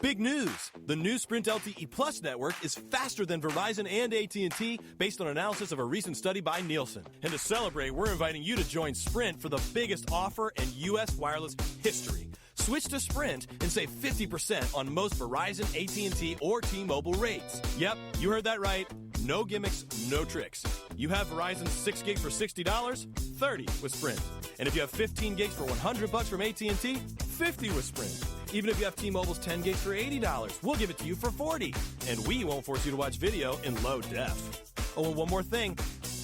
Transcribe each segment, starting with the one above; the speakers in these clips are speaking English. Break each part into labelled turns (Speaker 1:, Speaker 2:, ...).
Speaker 1: Big news! The new Sprint LTE Plus network is faster than Verizon and AT&T based on analysis of a recent study by Nielsen. And to celebrate, we're inviting you to join Sprint for the biggest offer in U.S. wireless history. Switch to Sprint and save 50% on most Verizon, AT&T, or T-Mobile rates. Yep, you heard that right. No gimmicks, no tricks. You have Verizon 6 gigs for $60, $30 with Sprint. And if you have 15 gigs for $100 from AT&T, $50 with Sprint. Even if you have T-Mobile's 10 gigs for $80, we'll give it to you for $40. And we won't force you to watch video in low def. Oh, and one more thing.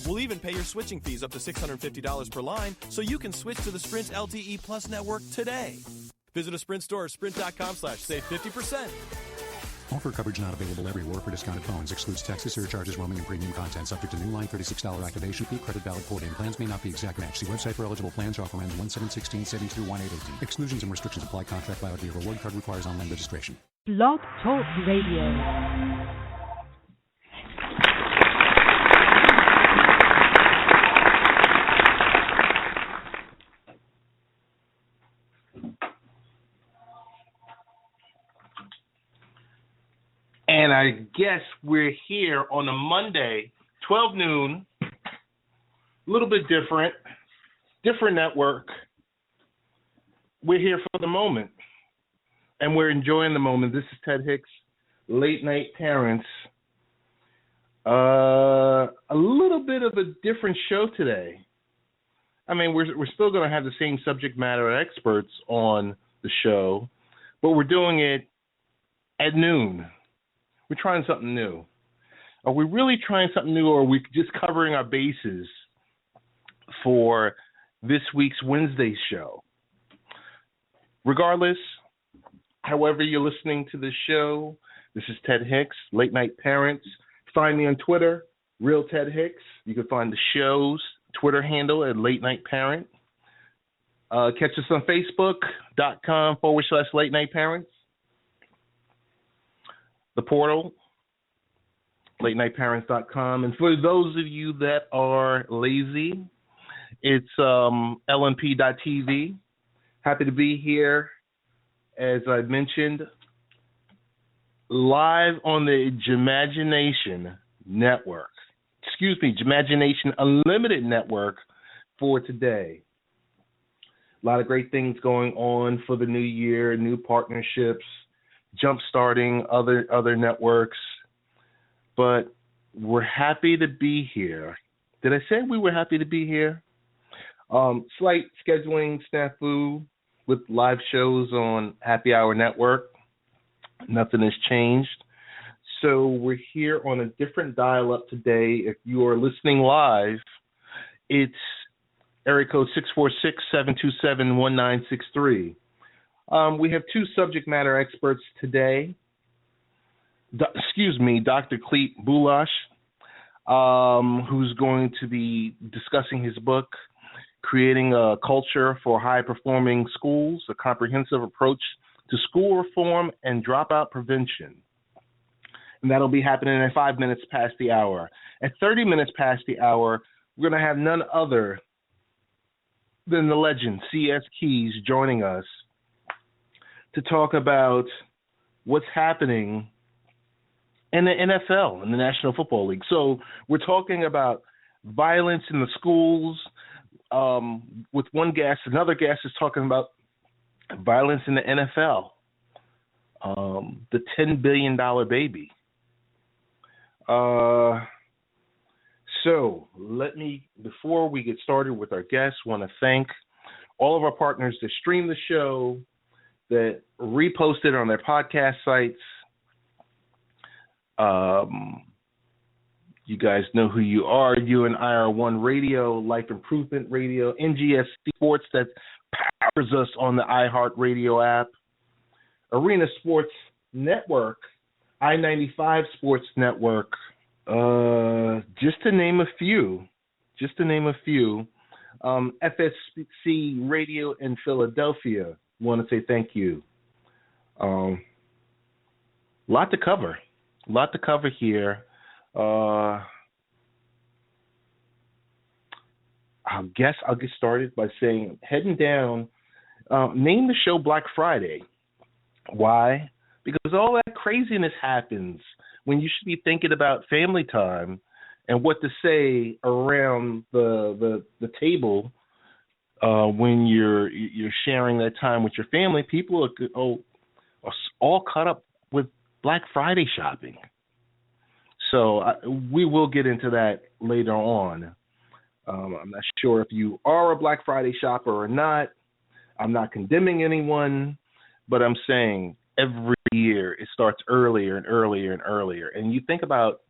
Speaker 1: We'll even pay your switching fees up to $650 per line so you can switch to the Sprint LTE Plus network today. Visit a Sprint store or sprint.com/save 50%.
Speaker 2: Offer coverage not available everywhere for discounted phones. Excludes taxes, surcharges, roaming, and premium content. Subject to new line $36 activation fee. Credit valid 4 day plans may not be exact match. See website for eligible plans. Offer ends 1/7/16. Savings through 1/8/18. Exclusions and restrictions apply. Contract valid via reward card requires online registration.
Speaker 3: Blog Talk Radio.
Speaker 4: And I guess we're here on a Monday, 12 noon, a little bit different network. We're here for the moment, and we're enjoying the moment. This is Ted Hicks, Late Night Parents. A little bit of a different show today. I mean, we're still going to have the same subject matter experts on the show, but we're doing it at noon. We're trying something new. Are we really trying something new, or are we just covering our bases for this week's Wednesday show? Regardless, however you're listening to this show, this is Ted Hicks, Late Night Parents. Find me on Twitter, Real Ted Hicks. You can find the show's Twitter handle at Late Night Parent. Catch us on Facebook.com/Late Night Parents. The portal, latenightparents.com. And for those of you that are lazy, it's lnp.tv. Happy to be here, as I mentioned, live on the Jamagination Network. Jamagination Unlimited Network for today. A lot of great things going on for the new year, new partnerships, jump-starting other networks, but we're happy to be here. Did I say we were happy to be here? Slight scheduling snafu with live shows on Happy Hour Network. Nothing has changed. So we're here on a different dial-up today. If you are listening live, it's area code 646-727-1963. We have two subject matter experts today. Dr. Clete Bulach, who's going to be discussing his book, Creating a Culture for High-Performing Schools, a Comprehensive Approach to School Reform and Dropout Prevention. And that'll be happening at 5 minutes past the hour. At 30 minutes past the hour, we're going to have none other than the legend, C.S. Keys, joining us to talk about what's happening in the NFL, in the National Football League. So we're talking about violence in the schools with one guest. Another guest is talking about violence in the NFL, the $10 billion baby. So let me, before we get started with our guests, want to thank all of our partners that stream the show, that repost it on their podcast sites. You guys know who you are. You and IR1 Radio, Life Improvement Radio, NGSC Sports that powers us on the iHeartRadio app, Arena Sports Network, I-95 Sports Network, just to name a few. FSC Radio in Philadelphia. Want to say thank you. Lot to cover here. I guess I'll get started by saying, heading down, name the show Black Friday. Why? because all that craziness happens when you should be thinking about family time and what to say around the table when you're sharing that time with your family. People are all caught up with Black Friday shopping. So we will get into that later on. I'm not sure if you are a Black Friday shopper or not. I'm not condemning anyone, but I'm saying every year it starts earlier and earlier and earlier. And you think about,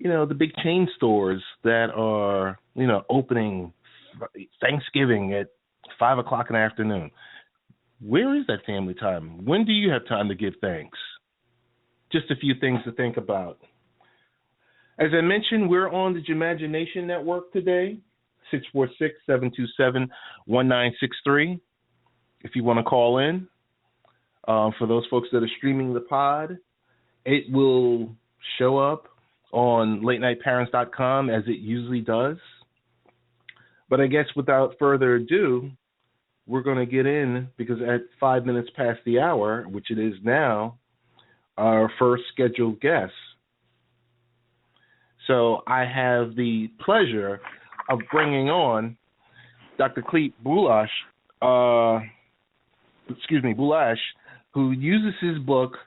Speaker 4: the big chain stores that are, opening Thanksgiving at 5 o'clock in the afternoon. Where is that family time? When do you have time to give thanks? Just a few things to think about. As I mentioned, we're on the Imagination Network today, 646-727-1963. If you want to call in, for those folks that are streaming the pod, it will show up on latenightparents.com as it usually does. But I guess without further ado, we're going to get in, because at 5 minutes past the hour, which it is now, our first scheduled guest. So I have the pleasure of bringing on Dr. Clete Bulach, who uses his book,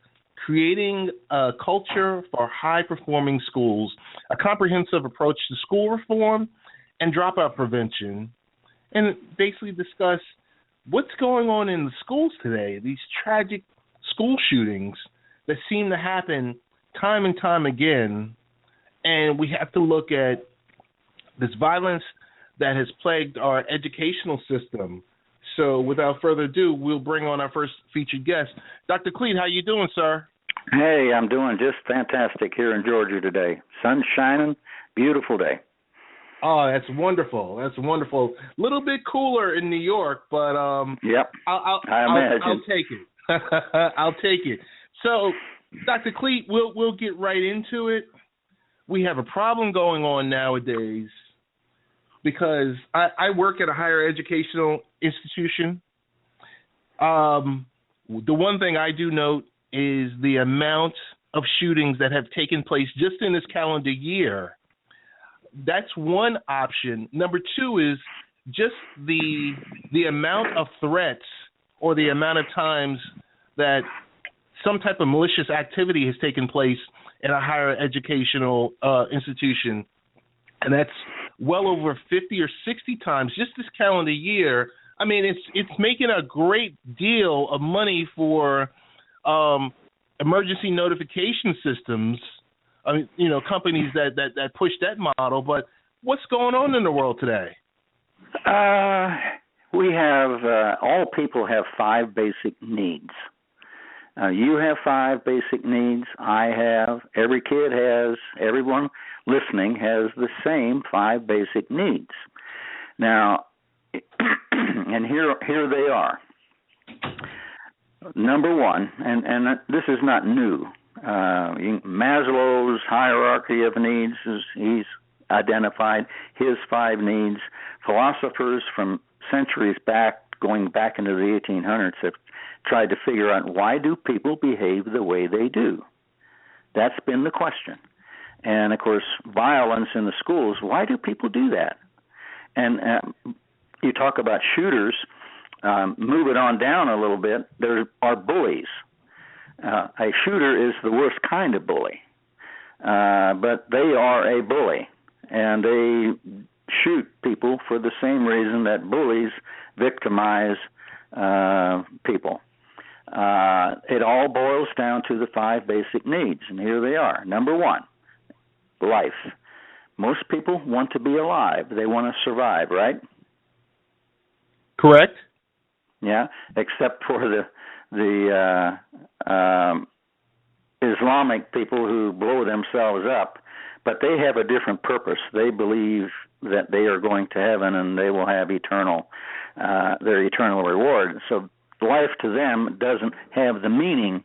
Speaker 4: Creating a Culture for High-Performing Schools, a comprehensive approach to school reform and dropout prevention, and basically discuss what's going on in the schools today, these tragic school shootings that seem to happen time and time again. And we have to look at this violence that has plagued our educational system. So without further ado, we'll bring on our first featured guest. Dr. Clete, how you doing, sir?
Speaker 5: Hey, I'm doing just fantastic here in Georgia today. Sun's shining, beautiful day.
Speaker 4: Oh, that's wonderful. That's wonderful. A little bit cooler in New York, but
Speaker 5: yep,
Speaker 4: I'll take it. I'll take it. So, Dr. Clete, we'll get right into it. We have a problem going on nowadays because I work at a higher educational institution. The one thing I do note is the amount of shootings that have taken place just in this calendar year. That's one option. Number two is just the amount of threats or the amount of times that some type of malicious activity has taken place in a higher educational institution. And that's well over 50 or 60 times just this calendar year. I mean, it's making a great deal of money for emergency notification systems. I mean, companies that push that model. But what's going on in the world today?
Speaker 5: We have all people have 5 basic needs. You have 5 basic needs. I have. Every kid has. Everyone listening has the same 5 basic needs. Now, and here they are. Number one, and this is not new. Maslow's hierarchy of needs, he's identified his 5 needs. Philosophers from centuries back, going back into the 1800s, have tried to figure out, why do people behave the way they do? That's been the question. And, of course, violence in the schools, why do people do that? And you talk about shooters, move it on down a little bit, there are bullies. A shooter is the worst kind of bully, but they are a bully, and they shoot people for the same reason that bullies victimize people. It all boils down to the 5 basic needs, and here they are. Number one, life. Most people want to be alive. They want to survive, right?
Speaker 4: Correct.
Speaker 5: Yeah, except for the Islamic people who blow themselves up, but they have a different purpose. They believe that they are going to heaven and they will have their eternal reward. So life to them doesn't have the meaning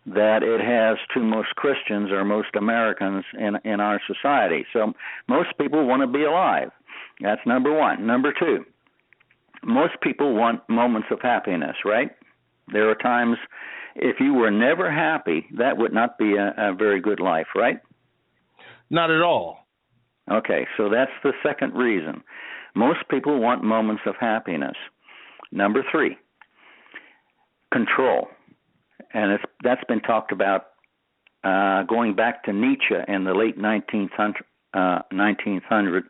Speaker 5: that it has to most Christians or most Americans in our society. So most people want to be alive. That's number one. Number two, most people want moments of happiness, right? There are times if you were never happy, that would not be a very good life, right?
Speaker 4: Not at all.
Speaker 5: Okay, so that's the second reason. Most people want moments of happiness. Number 3, control. And that's been talked about going back to Nietzsche in the late 1900,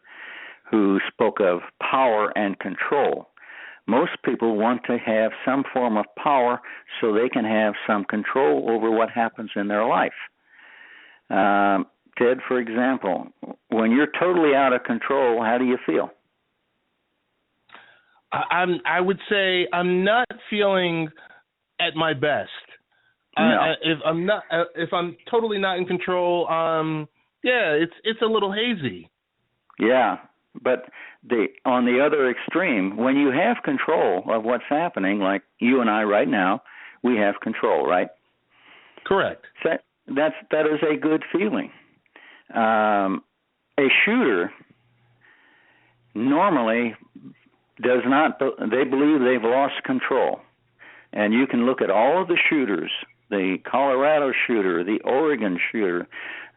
Speaker 5: who spoke of power and control. Most people want to have some form of power so they can have some control over what happens in their life. Ted, for example, when you're totally out of control, how do you feel?
Speaker 4: I would say I'm not feeling at my best.
Speaker 5: No.
Speaker 4: If I'm totally not in control, it's a little hazy.
Speaker 5: Yeah, but on the other extreme, when you have control of what's happening, like you and I right now, we have control, right?
Speaker 4: Correct.
Speaker 5: So that is a good feeling. A shooter normally does not. They believe they've lost control, and you can look at all of the shooters: the Colorado shooter, the Oregon shooter,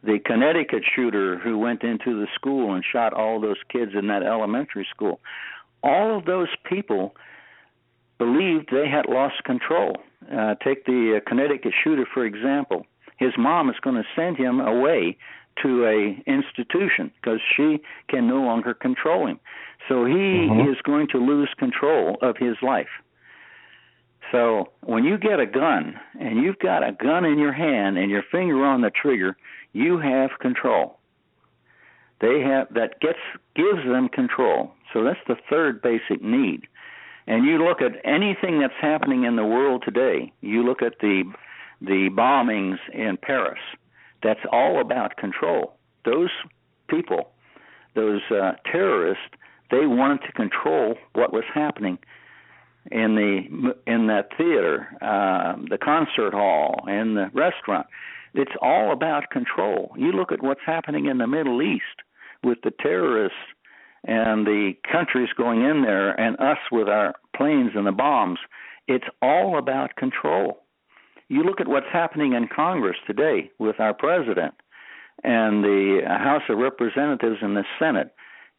Speaker 5: the Connecticut shooter who went into the school and shot all those kids in that elementary school. All of those people believed they had lost control. Take the Connecticut shooter, for example. His mom is going to send him away to a institution because she can no longer control him. So he is going to lose control of his life. So when you get a gun and you've got a gun in your hand and your finger on the trigger, you have control. Gives them control. So that's the third basic need. And you look at anything that's happening in the world today. You look at the bombings in Paris. That's all about control. Those people, those terrorists, they wanted to control what was happening in that theater, the concert hall, and the restaurant. It's all about control. You look at what's happening in the Middle East with the terrorists and the countries going in there and us with our planes and the bombs. It's all about control. You look at what's happening in Congress today with our president and the House of Representatives and the Senate.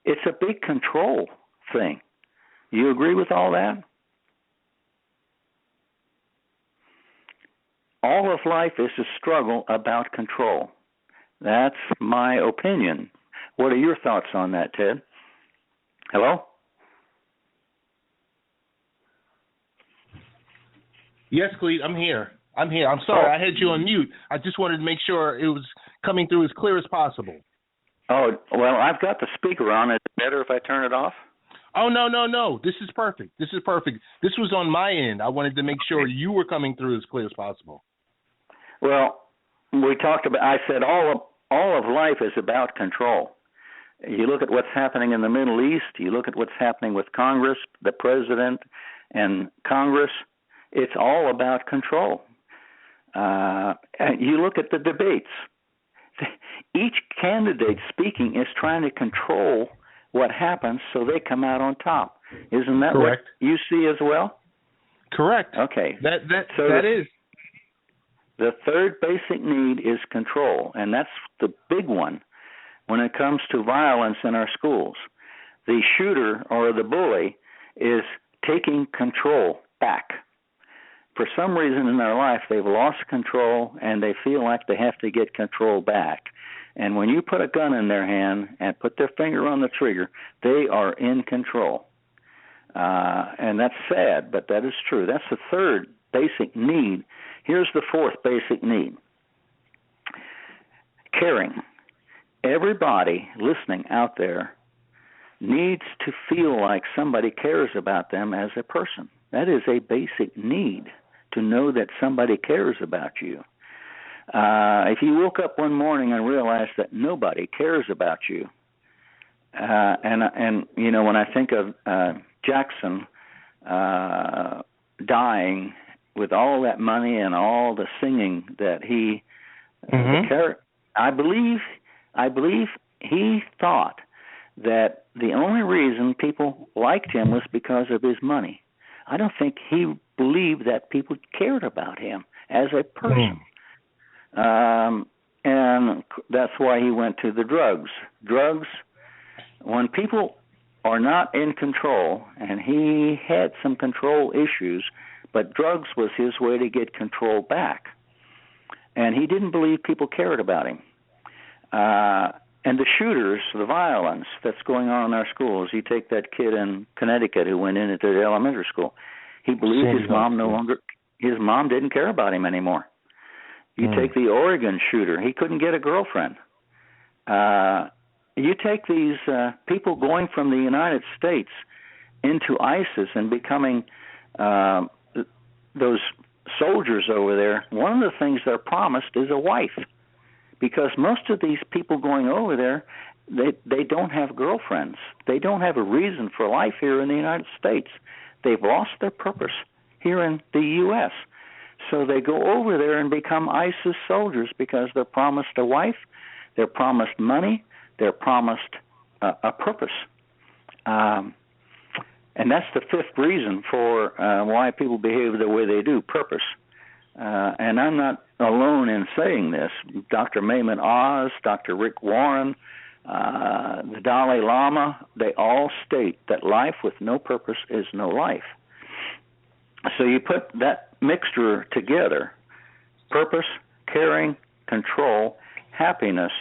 Speaker 5: It's a big control thing. You agree with all that? All of life is a struggle about control. That's my opinion. What are your thoughts on that, Ted? Hello?
Speaker 4: Yes, Clete, I'm here. I'm sorry, I had you on mute. I just wanted to make sure it was coming through as clear as possible.
Speaker 5: Oh, well, I've got the speaker on. Is it better if I turn it off?
Speaker 4: Oh, no. This is perfect. This was on my end. I wanted to make sure you were coming through as clear as possible.
Speaker 5: Well, I said all of life is about control. You look at what's happening in the Middle East, you look at what's happening with Congress, the president and Congress, it's all about control. And you look at the debates. Each candidate speaking is trying to control what happens so they come out on top. Isn't that
Speaker 4: correct?
Speaker 5: What you see as well?
Speaker 4: Correct.
Speaker 5: Okay.
Speaker 4: That is.
Speaker 5: The third basic need is control, and that's the big one when it comes to violence in our schools. The shooter or the bully is taking control back. For some reason in their life, they've lost control, and they feel like they have to get control back. And when you put a gun in their hand and put their finger on the trigger, they are in control. And that's sad, but that is true. That's the third basic need. Here's the fourth basic need. Caring. Everybody listening out there needs to feel like somebody cares about them as a person. That is a basic need, to know that somebody cares about you. If you woke up one morning and realized that nobody cares about you, and you know, when I think of Jackson dying with all that money and all the singing that he, I believe he thought that the only reason people liked him was because of his money. I don't think he believed that people cared about him as a person. And that's why he went to the drugs. Drugs, when people are not in control, and he had some control issues, but drugs was his way to get control back. And he didn't believe people cared about him. And the shooters, the violence that's going on in our schools, you take that kid in Connecticut who went into the elementary school, he believed his mom didn't care about him anymore. You take the Oregon shooter, he couldn't get a girlfriend. You take these people going from the United States into ISIS and becoming those soldiers over there, one of the things they're promised is a wife. Because most of these people going over there, they don't have girlfriends. They don't have a reason for life here in the United States. They've lost their purpose here in the U.S., so they go over there and become ISIS soldiers because they're promised a wife, they're promised money, they're promised a purpose. And that's the fifth reason for why people behave the way they do, purpose. And I'm not alone in saying this. Dr. Mehmet Oz, Dr. Rick Warren, the Dalai Lama, they all state that life with no purpose is no life. So you put that mixture together, purpose, caring, control, happiness,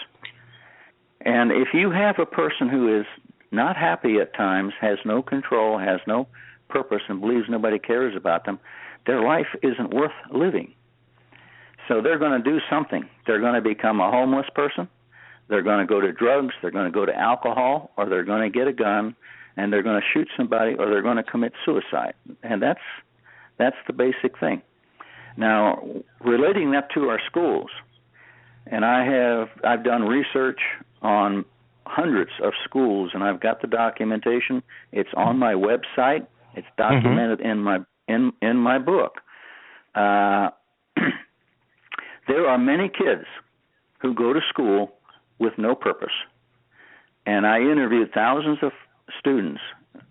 Speaker 5: and if you have a person who is not happy at times, has no control, has no purpose, and believes nobody cares about them, their life isn't worth living. So they're going to do something. They're going to become a homeless person, they're going to go to drugs, they're going to go to alcohol, or they're going to get a gun, and they're going to shoot somebody, or they're going to commit suicide. And that's the basic thing. Now, relating that to our schools, and I've done research on hundreds of schools, and I've got the documentation. It's on my website. It's documented in my book. There are many kids who go to school with no purpose, and I interviewed thousands of students.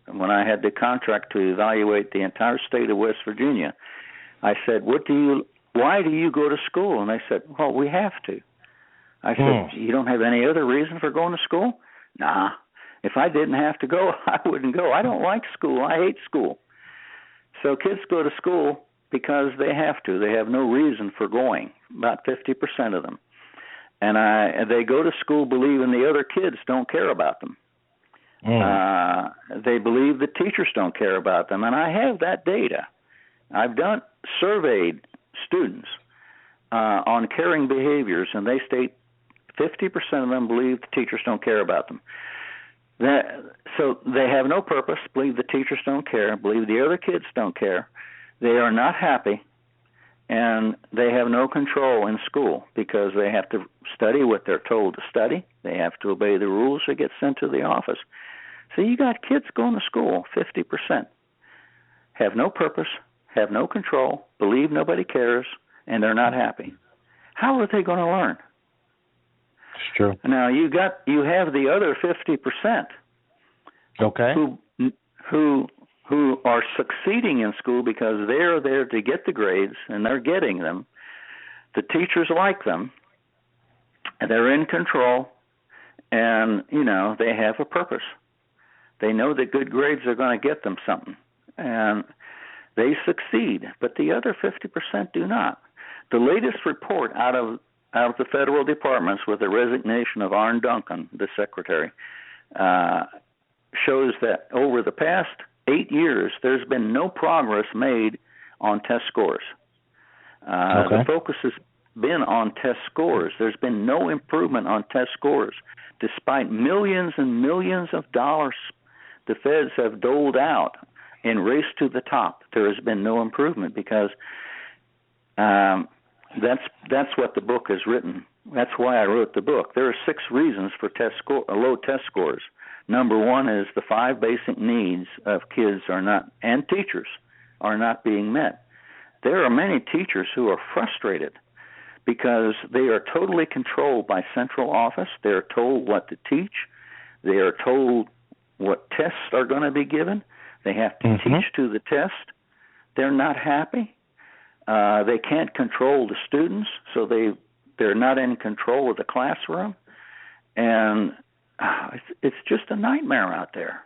Speaker 5: When I had the contract to evaluate the entire state of West Virginia, I said, why do you go to school? And they said, well, we have to. I said, you don't have any other reason for going to school? Nah. If I didn't have to go, I wouldn't go. I don't like school. I hate school. So kids go to school because they have to. They have no reason for going, about 50% of them. And they go to school believing the other kids don't care about them. They believe the teachers don't care about them, and I have that data. I've surveyed students on caring behaviors, and they state 50% of them believe the teachers don't care about them. So they have no purpose, believe the teachers don't care, believe the other kids don't care. They are not happy, and they have no control in school because they have to study what they're told to study. They have to obey the rules or get sent to the office. So you got kids going to school, 50%, have no purpose, have no control, believe nobody cares, and they're not happy. How are they going to learn?
Speaker 4: It's true.
Speaker 5: Now you have the other 50%,
Speaker 4: okay,
Speaker 5: who are succeeding in school because they're there to get the grades and they're getting them. The teachers like them, and they're in control, and they have a purpose. They know that good grades are going to get them something, and they succeed. But the other 50% do not. The latest report out of the federal departments with the resignation of Arne Duncan, the secretary, shows that over the past 8 years, there's been no progress made on test scores. The focus has been on test scores. There's been no improvement on test scores, despite millions and millions of dollars the feds have doled out in Race to the Top. There has been no improvement because that's what the book has written. That's why I wrote the book. There are 6 reasons for low test scores. Number 1 is the 5 basic needs of kids and teachers are not being met. There are many teachers who are frustrated because they are totally controlled by central office. They are told what to teach. They are told what tests are going to be given. They have to teach to the test. They're not happy. They can't control the students, so they're not in control of the classroom, and it's just a nightmare out there.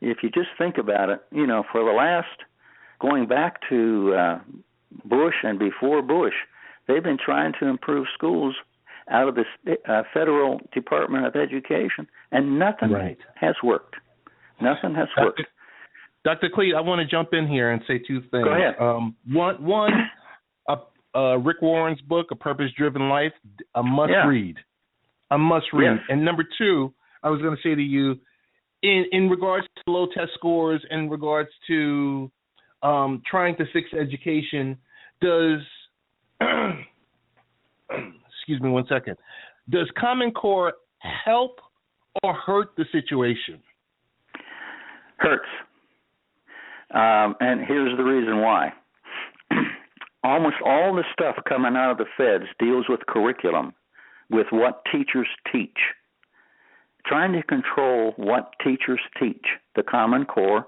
Speaker 5: If you just think about it, for the last, going back to Bush and before Bush, they've been trying to improve schools out of the Federal Department of Education, and nothing has worked. Nothing has worked.
Speaker 4: Dr. Clete, I want to jump in here and say two things.
Speaker 5: Go ahead.
Speaker 4: One, Rick Warren's book, A Purpose-Driven Life, a must-read. A must-read.
Speaker 5: Yes.
Speaker 4: And number two, I was going to say to you, in regards to low test scores, in regards to trying to fix education, does excuse me one second, does Common Core help or hurt the situation?
Speaker 5: Hurts. And here's the reason why. Almost all the stuff coming out of the feds deals with curriculum, with what teachers teach. Trying to control what teachers teach. The Common Core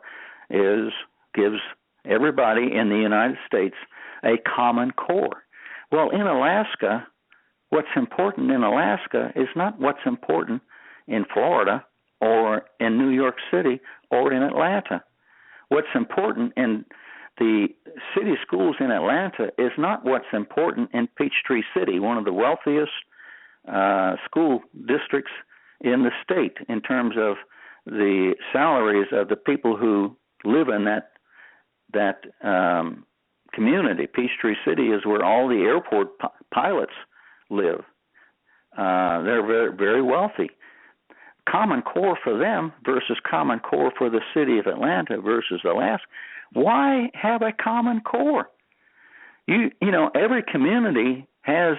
Speaker 5: gives everybody in the United States a Common Core. Well, in Alaska, what's important in Alaska is not what's important in Florida or in New York City or in Atlanta. What's important in the city schools in Atlanta is not what's important in Peachtree City, one of the wealthiest school districts in the state in terms of the salaries of the people who live in that community. Peachtree City is where all the airport pilots live. They're very, very wealthy. Common Core for them versus Common Core for the city of Atlanta versus Alaska. Why have a Common Core? You know, every community should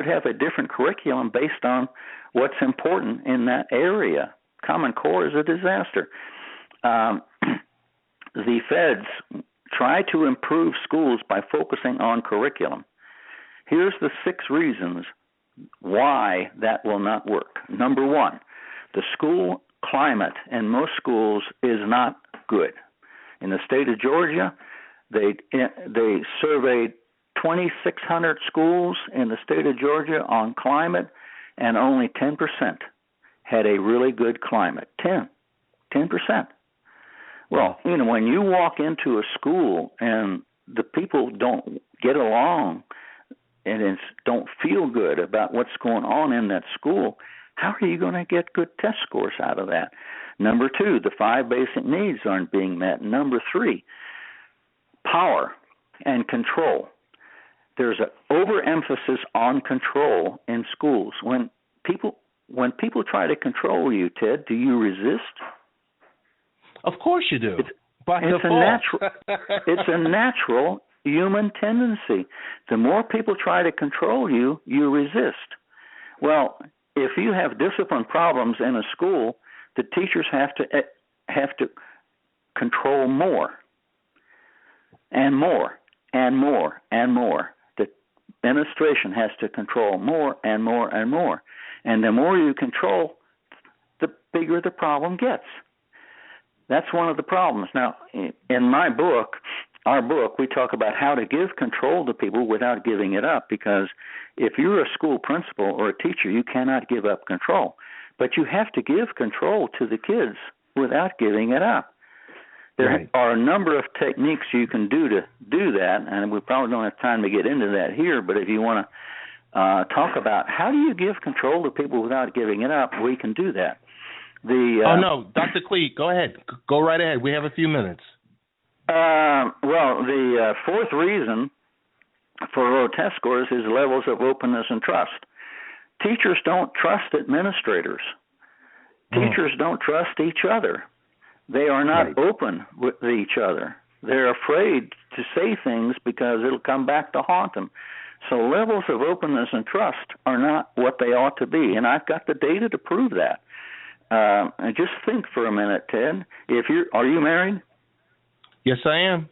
Speaker 5: have a different curriculum based on what's important in that area. Common Core is a disaster. The feds try to improve schools by focusing on curriculum. Here's the 6 reasons why that will not work. Number 1, the school climate in most schools is not good. In the state of Georgia, they surveyed 2,600 schools in the state of Georgia on climate, and only 10% had a really good climate. 10%. Well, you know, when you walk into a school and the people don't get along and don't feel good about what's going on in that school, how are you going to get good test scores out of that? Number 2, the 5 basic needs aren't being met. Number 3, power and control. There's an overemphasis on control in schools. When people try to control you, Ted, do you resist?
Speaker 4: Of course you do.
Speaker 5: It's a natural human tendency. The more people try to control you, you resist. Well, if you have discipline problems in a school, the teachers have to control more and more and more and more. The administration has to control more and more and more. And the more you control, the bigger the problem gets. That's one of the problems. Now, in my book, our book, we talk about how to give control to people without giving it up, because if you're a school principal or a teacher, you cannot give up control. But you have to give control to the kids without giving it up. There are a number of techniques you can do to do that, and we probably don't have time to get into that here, but if you want to talk about how do you give control to people without giving it up, we can do that.
Speaker 4: No, Dr. Clete, go ahead. Go right ahead. We have a few minutes.
Speaker 5: Well, the 4th reason for low test scores is levels of openness and trust. Teachers don't trust administrators. Teachers don't trust each other. They are not open with each other. They're afraid to say things because it'll come back to haunt them. So levels of openness and trust are not what they ought to be, and I've got the data to prove that. And just think for a minute, Ted. Are you married?
Speaker 4: Yes, I am.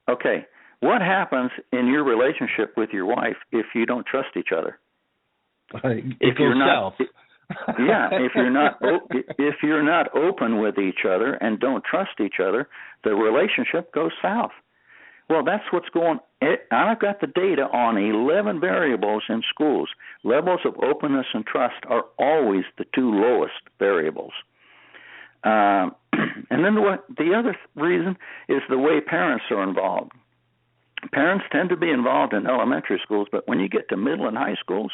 Speaker 5: Okay. What happens in your relationship with your wife if you don't trust each other?
Speaker 4: It goes south.
Speaker 5: Yeah, if you're not open with each other and don't trust each other, the relationship goes south. Well, that's what's going. I've got the data on 11 variables in schools. Levels of openness and trust are always the two lowest variables. And then the other reason is the way parents are involved. Parents tend to be involved in elementary schools, but when you get to middle and high schools,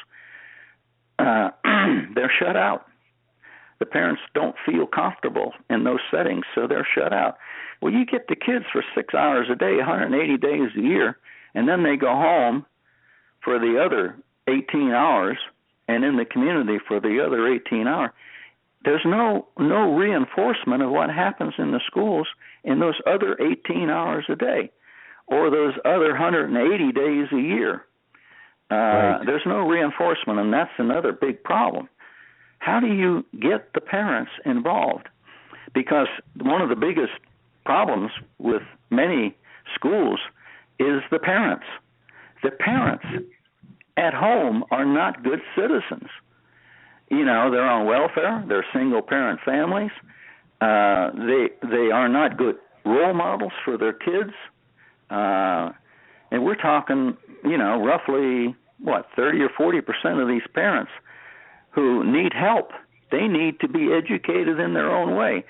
Speaker 5: they're shut out. The parents don't feel comfortable in those settings, so they're shut out. Well, you get the kids for 6 hours a day, 180 days a year, and then they go home for the other 18 hours and in the community for the other 18 hours. There's no reinforcement of what happens in the schools in those other 18 hours a day or those other 180 days a year. Right. There's no reinforcement, and that's another big problem. How do you get the parents involved? Because one of the biggest problems with many schools is the parents. The parents at home are not good citizens. You know, they're on welfare. They're single-parent families. They are not good role models for their kids. And we're talking, you know, roughly, 30 or 40% of these parents who need help. They need to be educated in their own way.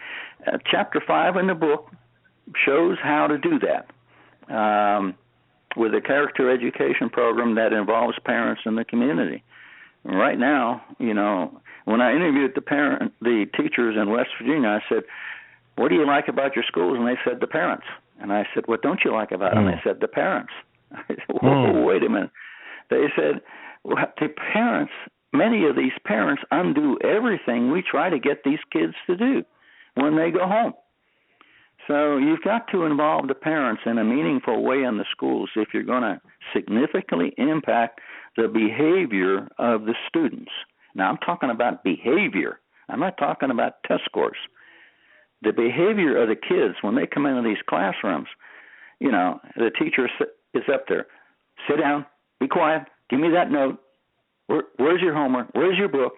Speaker 5: Chapter 5 in the book shows how to do that with a character education program that involves parents in the community. Right now, you know, when I interviewed the teachers in West Virginia, I said, "What do you like about your schools?" And they said, "The parents." And I said, "What don't you like about them?" They said, "The parents." I said, "Whoa, wait a minute." They said, well, "The parents, many of these parents undo everything we try to get these kids to do when they go home." So you've got to involve the parents in a meaningful way in the schools if you're going to significantly impact the behavior of the students. Now, I'm talking about behavior. I'm not talking about test scores. The behavior of the kids when they come into these classrooms, you know, the teacher is up there. "Sit down, be quiet, give me that note. Where's your homework? Where's your book?"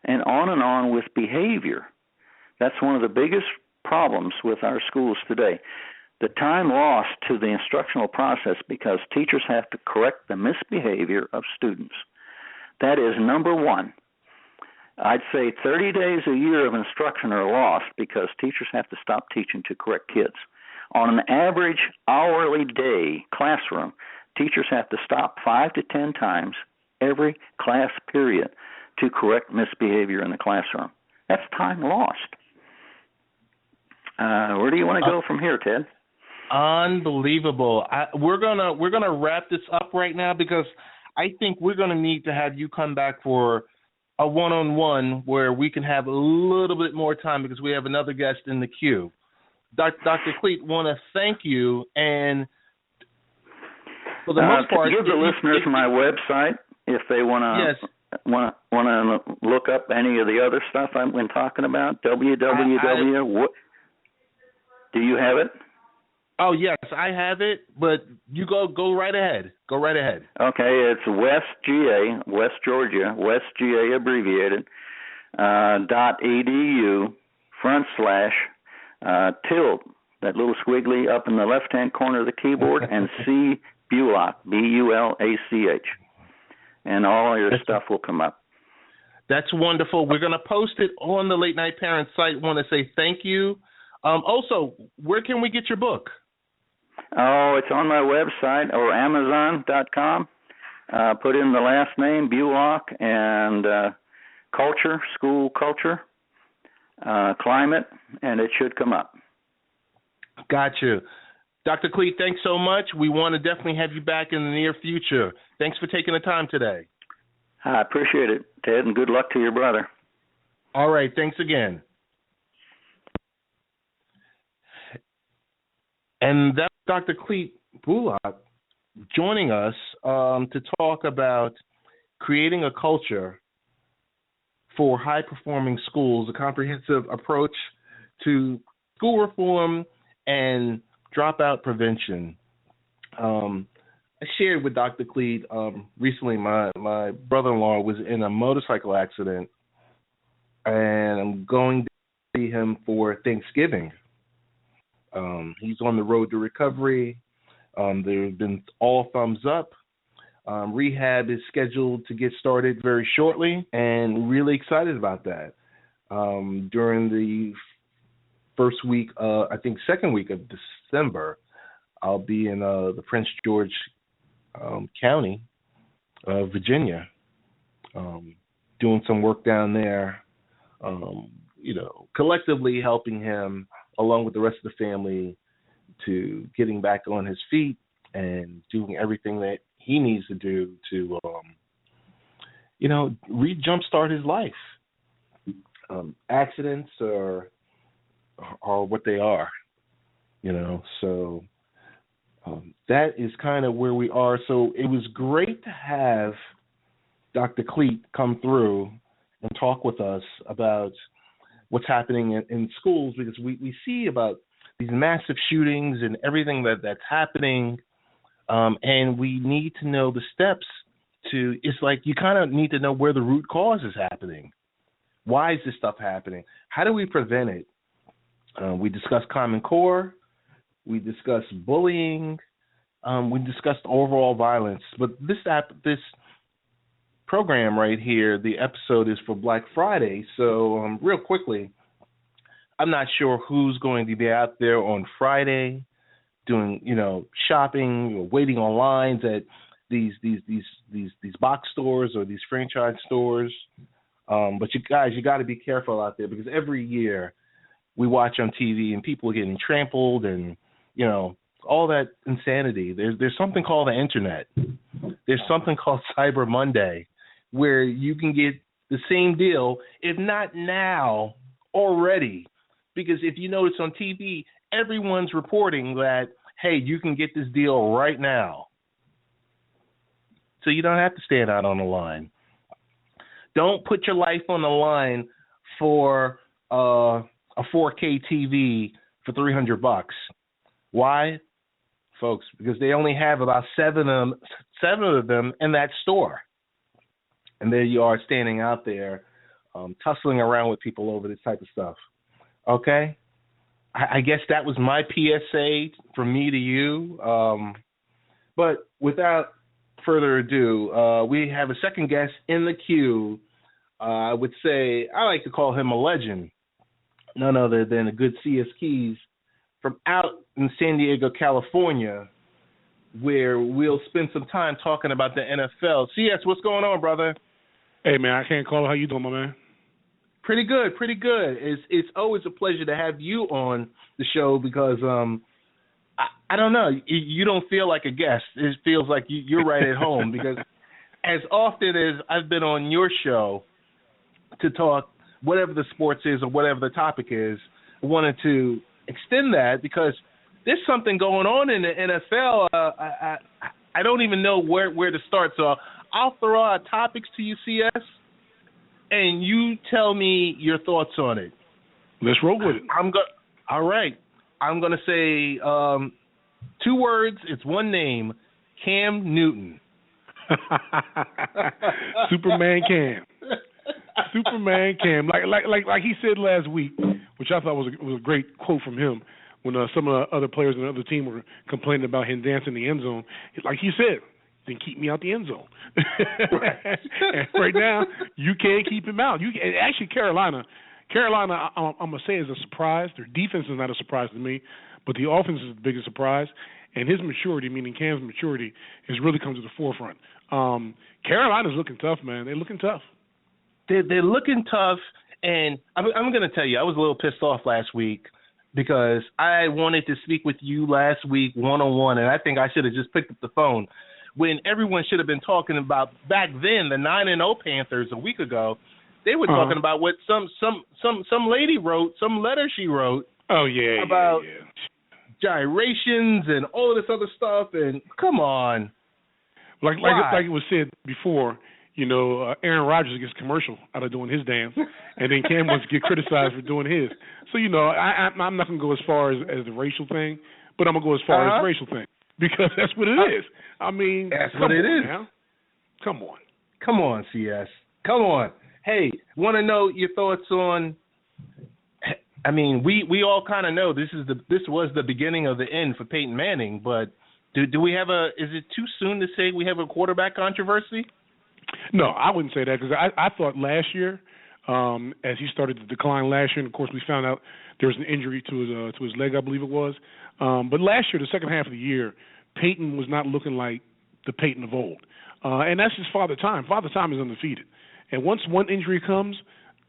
Speaker 5: And on with behavior. That's one of the biggest problems with our schools today. The time lost to the instructional process because teachers have to correct the misbehavior of students. That is number one. I'd say 30 days a year of instruction are lost because teachers have to stop teaching to correct kids. On an average hourly day classroom, teachers have to stop 5 to 10 times every class period to correct misbehavior in the classroom. That's time lost. Where do you want to go from here, Ted?
Speaker 6: Unbelievable. We're gonna wrap this up right now because I think we're gonna need to have you come back for a one-on-one where we can have a little bit more time because we have another guest in the queue. Dr. Clete, want to thank you, and for the most part,
Speaker 5: give the listeners my website if they want to look up any of the other stuff I've been talking about. www. Do you have it?
Speaker 6: Oh yes, I have it. But you go right ahead. Go right ahead.
Speaker 5: Okay, it's WestGA, West Georgia, WestGA abbreviated .edu / tilde, that little squiggly up in the left-hand corner of the keyboard, and C Bulach, Bulach, and all your stuff will come up.
Speaker 6: That's wonderful. We're going to post it on the Late Night Parents site. Want to say thank you. Also, where can we get your book?
Speaker 5: Oh, it's on my website or Amazon.com. Put in the last name, Bulach, and culture, school culture, climate, and it should come up.
Speaker 6: Got you. Dr. Clete, thanks so much. We want to definitely have you back in the near future. Thanks for taking the time today.
Speaker 5: I appreciate it, Ted, and good luck to your brother.
Speaker 6: All right, thanks again. And that's Dr. Clete Bulach joining us to talk about creating a culture for high-performing schools, a comprehensive approach to school reform and dropout prevention. I shared with Dr. Clete recently my brother-in-law was in a motorcycle accident
Speaker 4: and I'm going to see him for Thanksgiving. He's on the road to recovery. There's been all thumbs up. Rehab is scheduled to get started very shortly, and really excited about that. During the first week, second week of December, I'll be in the Prince George County, Virginia, doing some work down there, collectively helping him along with the rest of the family to getting back on his feet and doing everything that he needs to do to, jumpstart his life. Accidents are what they are, so that is kind of where we are. So it was great to have Dr. Clete come through and talk with us about what's happening in schools, because we see about these massive shootings and everything that's happening, and we need to know the steps it's like you kind of need to know where the root cause is happening. Why is this stuff happening? How do we prevent it? We discussed Common Core. We discussed bullying. We discussed overall violence. But this program right here, the episode is for Black Friday. So real quickly, I'm not sure who's going to be out there on Friday doing, shopping or waiting on lines at these box stores or these franchise stores. But you guys, you got to be careful out there, because every year we watch on TV and people are getting trampled and, all that insanity. There's something called the internet. There's something called Cyber Monday, where you can get the same deal, if not now, already. Because if you notice on TV, everyone's reporting that, hey, you can get this deal right now. So you don't have to stand out on the line. Don't put your life on the line for a 4K TV for $300. Why? Folks, because they only have about seven of them in that store. And there you are standing out there tussling around with people over this type of stuff. Okay? I guess that was my PSA from me to you. But without further ado, we have a second guest in the queue. I would say I like to call him a legend. None other than a good CS Keys from out in San Diego, California, where we'll spend some time talking about the NFL. CS, what's going on, brother?
Speaker 7: Hey, man, I can't call it. How you doing, my man?
Speaker 4: Pretty good. It's always a pleasure to have you on the show, because I don't know, you don't feel like a guest. It feels like you're right at home, because as often as I've been on your show to talk whatever the sports is or whatever the topic is, I wanted to extend that because there's something going on in the NFL. I don't even know where to start, so I'll throw out topics to you, CS, and you tell me your thoughts on it.
Speaker 7: Let's roll with it.
Speaker 4: All right. I'm going to say 2 words. It's one name, Cam Newton.
Speaker 7: Superman Cam. Superman Cam. Like he said last week, which I thought was a great quote from him, when some of the other players on the other team were complaining about him dancing in the end zone. Like he said, then keep me out the end zone. And right now, you can't keep him out. Actually, Carolina, I'm going to say, is a surprise. Their defense is not a surprise to me, but the offense is the biggest surprise. And his maturity, meaning Cam's maturity, has really come to the forefront. Carolina's looking tough, man. They're looking tough.
Speaker 4: They're looking tough, and I'm going to tell you, I was a little pissed off last week because I wanted to speak with you last week one-on-one, and I think I should have just picked up the phone when everyone should have been talking about back then, the 9-0 Panthers a week ago. They were talking about what some lady wrote, some letter she wrote.
Speaker 7: Oh, yeah,
Speaker 4: about gyrations and all of this other stuff, and come on.
Speaker 7: Like it was said before, Aaron Rodgers gets commercial out of doing his dance, and then Cam wants to get criticized for doing his. So, I'm not going to go as far as the racial thing, but I'm going to go as far as the racial thing, because that's what it is. I mean,
Speaker 4: that's what it is.
Speaker 7: Now. Come on.
Speaker 4: Come on, CS. Come on. Hey, want to know your thoughts on? I mean, we all kind of know this was the beginning of the end for Peyton Manning, but do we have is it too soon to say we have a quarterback controversy?
Speaker 7: No, I wouldn't say that because I thought last year, as he started to decline last year, and of course we found out there was an injury to his leg, I believe it was. But last year, the second half of the year, Peyton was not looking like the Peyton of old, and that's just Father Time. Father Time is undefeated, and once one injury comes,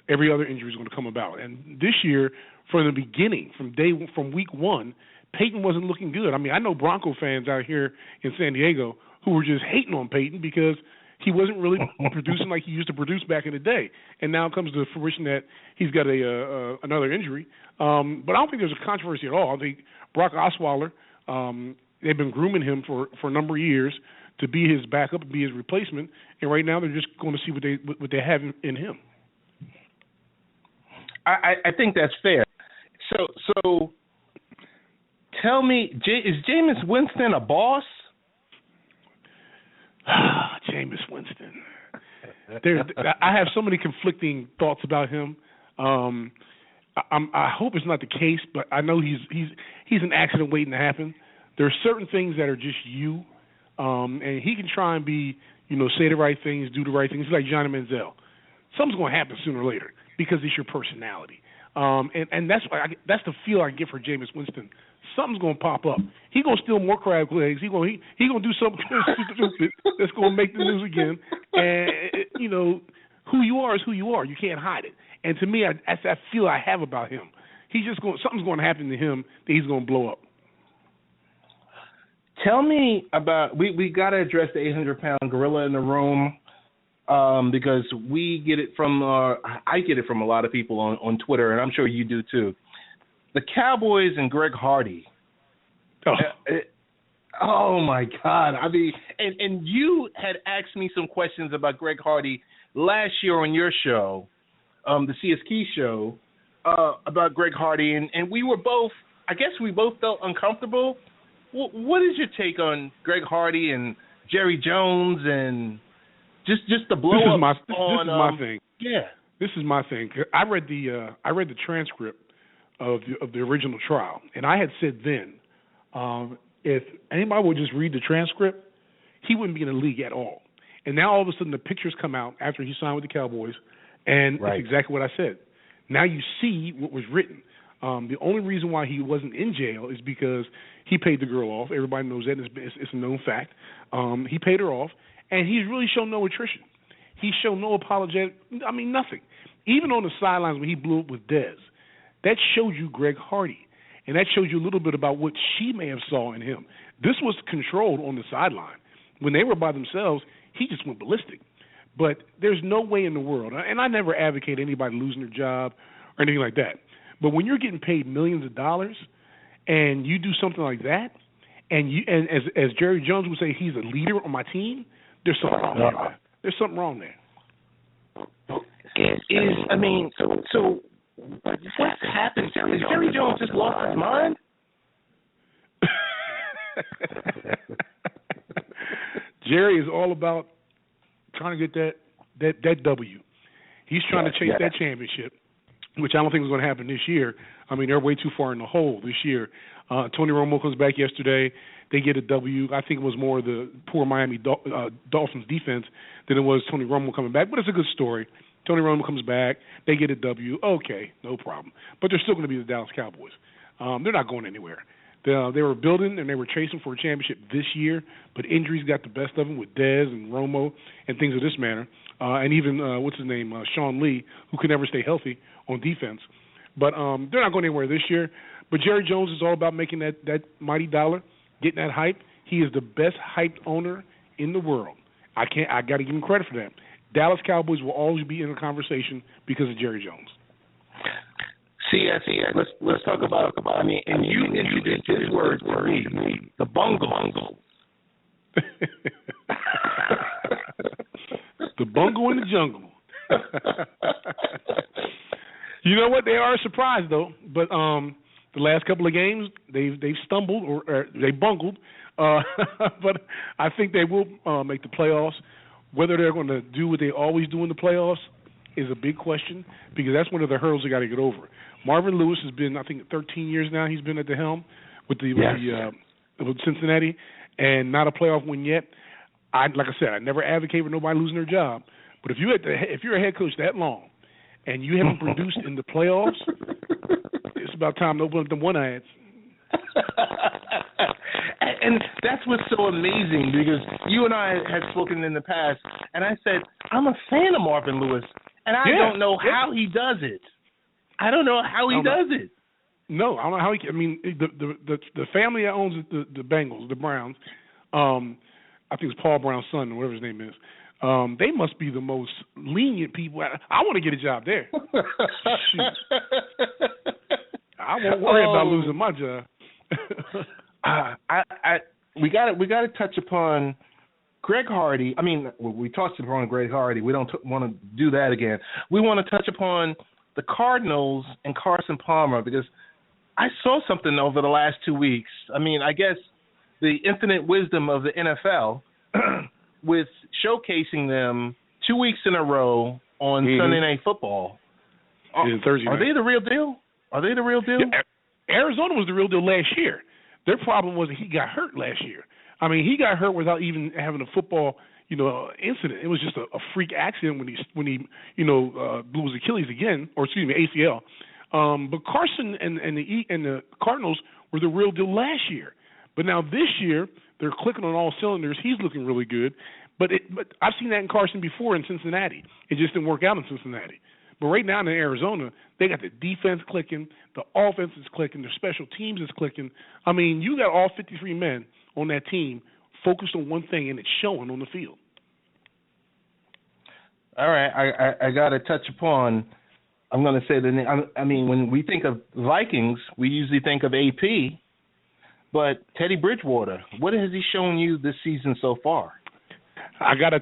Speaker 7: every other injury is going to come about. And this year, from the beginning, from week one, Peyton wasn't looking good. I mean, I know Bronco fans out here in San Diego who were just hating on Peyton because he wasn't really producing like he used to produce back in the day. And now it comes to fruition that he's got another injury. But I don't think there's a controversy at all. I think Brock Osweiler, they've been grooming him for a number of years to be his backup, be his replacement. And right now they're just going to see what they have in him.
Speaker 4: I think that's fair. So tell me, is Jameis Winston a boss?
Speaker 7: Jameis Winston. I have so many conflicting thoughts about him. I hope it's not the case, but I know he's an accident waiting to happen. There are certain things that are just you, and he can try and be, say the right things, do the right things. He's like Johnny Manziel. Something's going to happen sooner or later because it's your personality. And that's the feel I get for Jameis Winston. Something's gonna pop up. He gonna steal more crab legs. He gonna do something stupid that's gonna make the news again. And who you are is who you are. You can't hide it. And to me, that's that feel I have about him. Something's gonna happen to him that he's gonna blow up.
Speaker 4: Tell me about we got to address the 800-pound gorilla in the room. Because we get it from I get it from a lot of people on Twitter, and I'm sure you do too. The Cowboys and Greg Hardy. Oh my God! I mean, and you had asked me some questions about Greg Hardy last year on your show, the CSK show, about Greg Hardy, and we were both. I guess we both felt uncomfortable. What is your take on Greg Hardy and Jerry Jones and just the blow up? This is my thing.
Speaker 7: Yeah, this is my thing. I read the transcript of the original trial, and I had said then, if anybody would just read the transcript, he wouldn't be in the league at all. And now all of a sudden the pictures come out after he signed with the Cowboys, and That's exactly what I said. Now you see what was written. The only reason why he wasn't in jail is because he paid the girl off. Everybody knows that. It's a known fact. He paid her off, and he's really shown no attrition. He showed no apologetic. I mean, nothing. Even on the sidelines when he blew up with Dez, that showed you Greg Hardy, and that showed you a little bit about what she may have saw in him. This was controlled on the sideline. When they were by themselves, he just went ballistic. But there's no way in the world, and I never advocate anybody losing their job or anything like that, but when you're getting paid millions of dollars and you do something like that, and as Jerry Jones would say, he's a leader on my team, there's something wrong there, man. There's something wrong there.
Speaker 4: So what's happened? Is Jerry Jones just lost his mind?
Speaker 7: Jerry is all about trying to get that W. He's trying to chase that championship, which I don't think is going to happen this year. I mean, they're way too far in the hole this year. Tony Romo comes back yesterday. They get a W. I think it was more the poor Miami Dolphins defense than it was Tony Romo coming back, but it's a good story. Tony Romo comes back. They get a W. Okay, no problem. But they're still going to be the Dallas Cowboys. They're not going anywhere. They were building and they were chasing for a championship this year, but injuries got the best of them with Dez and Romo and things of this manner. And even, Sean Lee, who could never stay healthy on defense. But they're not going anywhere this year. But Jerry Jones is all about making that mighty dollar, getting that hype. He is the best hyped owner in the world. I got to give him credit for that. Dallas Cowboys will always be in the conversation because of Jerry Jones.
Speaker 4: Let's talk about. I mean, and you introduced his words to me. The bungle.
Speaker 7: The bungle in the jungle. You know what? They are a surprise though. But the last couple of games, they've stumbled or they bungled. But I think they will make the playoffs. Whether they're going to do what they always do in the playoffs, is a big question because that's one of the hurdles they got to get over. Marvin Lewis has been, I think, 13 years now. He's been at the helm with with Cincinnati, and not a playoff win yet. Like I said, I never advocate for nobody losing their job, but if you're a head coach that long and you haven't produced in the playoffs, it's about time to open up the one ads.
Speaker 6: And that's what's so amazing because you and I have spoken in the past, and I said I'm a fan of Marvin Lewis, and I don't know how he does it. I don't know how he does it.
Speaker 7: No, I don't know how he. I mean, the family that owns the Bengals, the Browns, I think it's Paul Brown's son, or whatever his name is. They must be the most lenient people. I want to get a job there. Shoot. I won't worry about losing my job.
Speaker 6: We got to touch upon Greg Hardy. I mean, we touched upon Greg Hardy. We don't want to do that again. We want to touch upon the Cardinals and Carson Palmer because I saw something over the last 2 weeks. I mean, I guess the infinite wisdom of the NFL with showcasing them 2 weeks in a row on Sunday Night Football.
Speaker 7: Thursday night.
Speaker 6: Are they the real deal? Are they the real deal?
Speaker 7: Yeah, Arizona was the real deal last year. Their problem was that he got hurt last year. I mean, he got hurt without even having a football, incident. It was just a freak accident when he blew his Achilles again, or excuse me, ACL. But Carson and the Cardinals were the real deal last year. But now this year they're clicking on all cylinders. He's looking really good. But I've seen that in Carson before in Cincinnati. It just didn't work out in Cincinnati. But right now in Arizona, they got the defense clicking, the offense is clicking, their special teams is clicking. I mean, you got all 53 men on that team focused on one thing, and it's showing on the field.
Speaker 6: All right, I got to touch upon. I'm going to say the name. I mean, when we think of Vikings, we usually think of AP, but Teddy Bridgewater. What has he shown you this season so far?
Speaker 7: I got to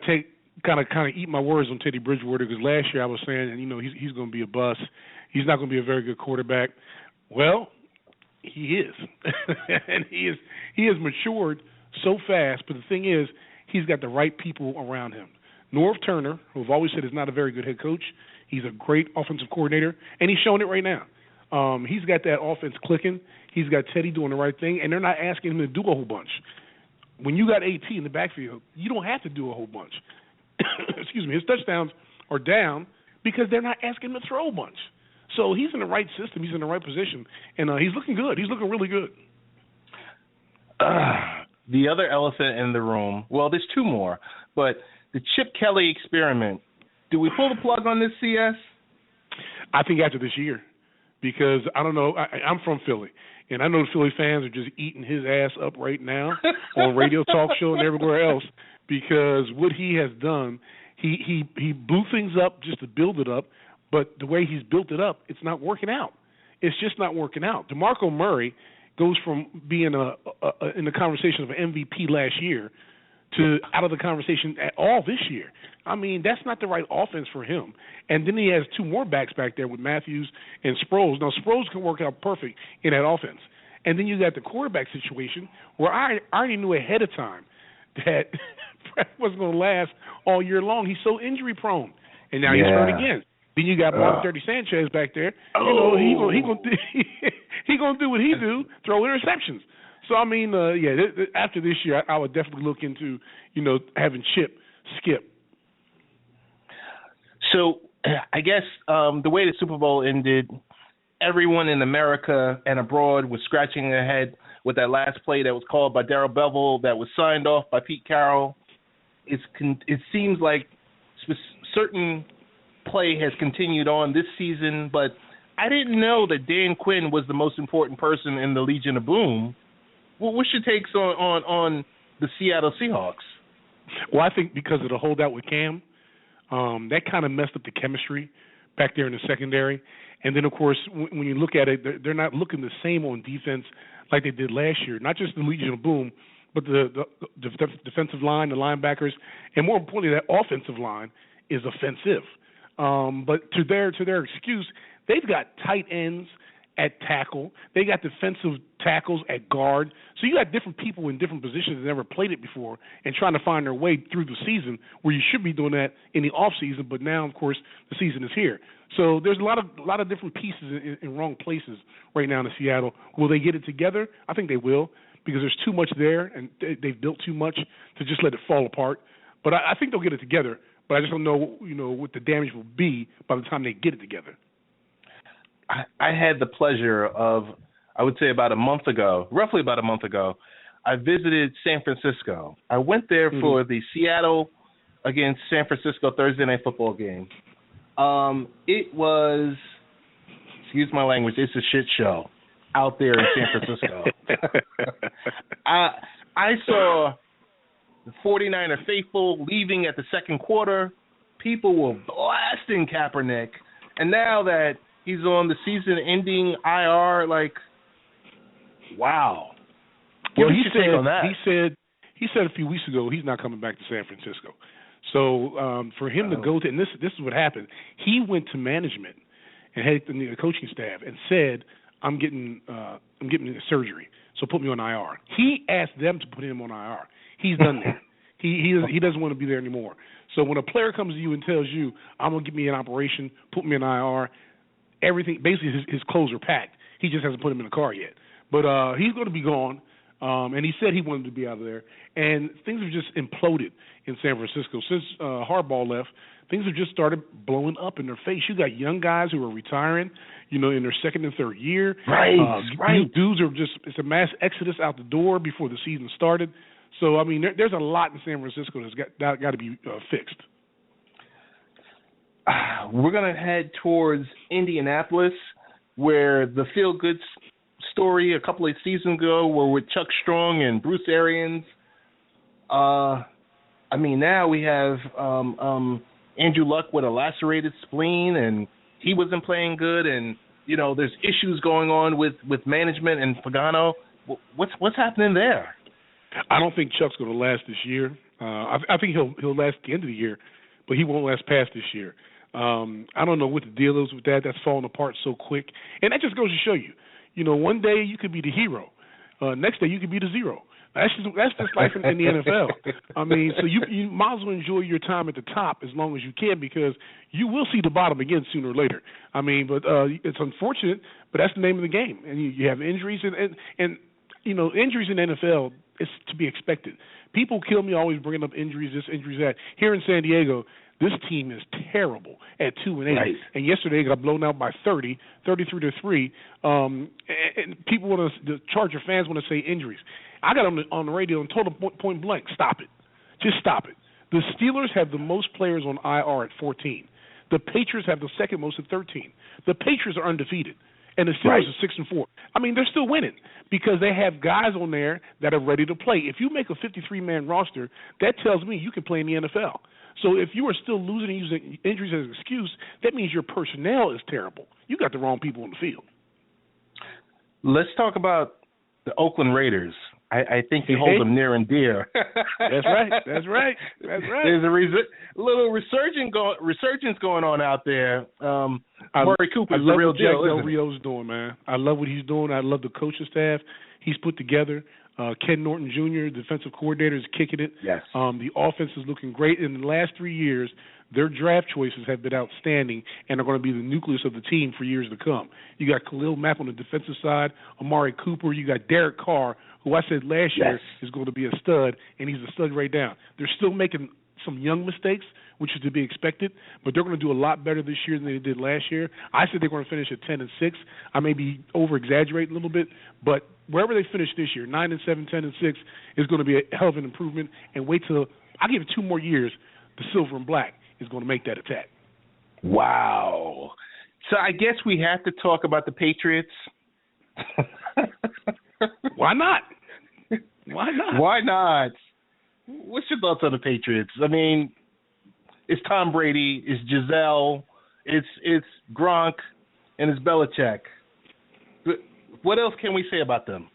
Speaker 7: kind of eat my words on Teddy Bridgewater because last year I was saying, he's going to be a bust. He's not going to be a very good quarterback. Well, he is, and he has matured so fast. But the thing is, he's got the right people around him. Norv Turner, who I've always said is not a very good head coach, he's a great offensive coordinator, and he's showing it right now. He's got that offense clicking. He's got Teddy doing the right thing, and they're not asking him to do a whole bunch. When you got AT in the backfield, you don't have to do a whole bunch. Excuse me, his touchdowns are down because they're not asking him to throw a bunch. So he's in the right system. He's in the right position, and he's looking good. He's looking really good.
Speaker 6: The other elephant in the room, well, there's two more, but the Chip Kelly experiment, do we pull the plug on this, CS?
Speaker 7: I think after this year because, I don't know, I'm from Philly, and I know the Philly fans are just eating his ass up right now on radio talk show and everywhere else. Because what he has done, he blew things up just to build it up, but the way he's built it up, it's not working out. It's just not working out. DeMarco Murray goes from being in the conversation of an MVP last year to out of the conversation at all this year. I mean, that's not the right offense for him. And then he has two more backs back there with Matthews and Sproles. Now, Sproles can work out perfect in that offense. And then you got the quarterback situation where I already knew ahead of time that Brett wasn't going to last all year long. He's so injury prone, and now he's hurt again. Then you got Mark Dirty Sanchez back there. He gonna do what he do, throw interceptions. So I mean, after this year, I would definitely look into having Chip skip.
Speaker 6: So I guess the way the Super Bowl ended, everyone in America and abroad was scratching their head with that last play that was called by Darrell Bevell that was signed off by Pete Carroll. It seems like certain play has continued on this season, but I didn't know that Dan Quinn was the most important person in the Legion of Boom. What's your takes on the Seattle Seahawks?
Speaker 7: Well, I think because of the holdout with Cam, that kind of messed up the chemistry back there in the secondary. And then, of course, when you look at it, they're not looking the same on defense like they did last year. Not just the Legion of Boom, but the defensive line, the linebackers, and more importantly, that offensive line is offensive. But to their excuse, they've got tight ends at tackle. They got defensive tackles at guard. So you got different people in different positions that never played it before and trying to find their way through the season where you should be doing that in the off season. But now, of course, the season is here. So there's a lot of different pieces in wrong places right now in Seattle. Will they get it together? I think they will, because there's too much there and they've built too much to just let it fall apart. But I think they'll get it together. But I just don't know, what the damage will be by the time they get it together.
Speaker 4: I had the pleasure of, I would say roughly about a month ago, I visited San Francisco. I went there for the Seattle against San Francisco Thursday Night Football game. It was, excuse my language, it's a shit show out there in San Francisco. I saw the 49er faithful leaving at the second quarter. People were blasting Kaepernick. And now that he's on the season-ending IR, wow.
Speaker 7: Well, he said a few weeks ago he's not coming back to San Francisco. So for him to go to, and this is what happened. He went to management and had the coaching staff and said, "I'm getting surgery, so put me on IR." He asked them to put him on IR. He's done that. He doesn't want to be there anymore. So when a player comes to you and tells you, "I'm gonna give me an operation, put me in IR," everything basically his clothes are packed. He just hasn't put him in the car yet. But he's going to be gone. And he said he wanted to be out of there. And things have just imploded in San Francisco. Since Harbaugh left, things have just started blowing up in their face. You got young guys who are retiring, in their second and third year.
Speaker 4: Right.
Speaker 7: Dudes are it's a mass exodus out the door before the season started. So, I mean, there's a lot in San Francisco that's got to be fixed.
Speaker 4: We're going to head towards Indianapolis, where the feel-good story a couple of seasons ago were with Chuck Strong and Bruce Arians. Now we have Andrew Luck with a lacerated spleen, and he wasn't playing good, and, there's issues going on with management and Pagano. What's happening there?
Speaker 7: I don't think Chuck's going to last this year. I think he'll last the end of the year, but he won't last past this year. I don't know what the deal is with that. That's falling apart so quick. And that just goes to show you, one day you could be the hero. Next day you could be the zero. That's just life in the NFL. So you might as well enjoy your time at the top as long as you can, because you will see the bottom again sooner or later. But it's unfortunate, but that's the name of the game. And you have injuries, and injuries in the NFL is to be expected. People kill me always bringing up injuries, this, injuries, that. Here in San Diego, this team is terrible at 2-8,
Speaker 4: right.
Speaker 7: And yesterday got blown out by 33-3. And people the Charger fans want to say injuries. I got on the radio and told them point blank, stop it, just stop it. The Steelers have the most players on IR at 14. The Patriots have the second most at 13. The Patriots are undefeated, and the Steelers are 6-4. They're still winning because they have guys on there that are ready to play. If you make a 53-man roster, that tells me you can play in the NFL. So if you are still losing and using injuries as an excuse, that means your personnel is terrible. You got the wrong people on the field.
Speaker 4: Let's talk about the Oakland Raiders. I think you hold them near and dear.
Speaker 7: That's right.
Speaker 4: There's a little resurgence going on out there. Murray Cooper is the real deal.
Speaker 7: I love what Jack Del Rio's doing, man. I love what he's doing. I love the coaching staff he's put together. Ken Norton Jr., defensive coordinator, is kicking it.
Speaker 4: Yes.
Speaker 7: The offense is looking great. In the last 3 years, their draft choices have been outstanding and are going to be the nucleus of the team for years to come. You got Khalil Mack on the defensive side, Amari Cooper. You got Derek Carr, who I said last year is going to be a stud, and he's a stud right now. They're still making some young mistakes, which is to be expected, but they're going to do a lot better this year than they did last year. I said they're going to finish at 10-6. I may be over-exaggerating a little bit, but wherever they finish this year, 9-7, 10-6, is going to be a hell of an improvement. And wait till I give it 2 more years, the silver and black is going to make that attack.
Speaker 4: Wow. So I guess we have to talk about the Patriots.
Speaker 7: Why not?
Speaker 4: Why not? What's your thoughts on the Patriots? It's Tom Brady, it's Giselle, it's Gronk, and it's Belichick. What else can we say about them?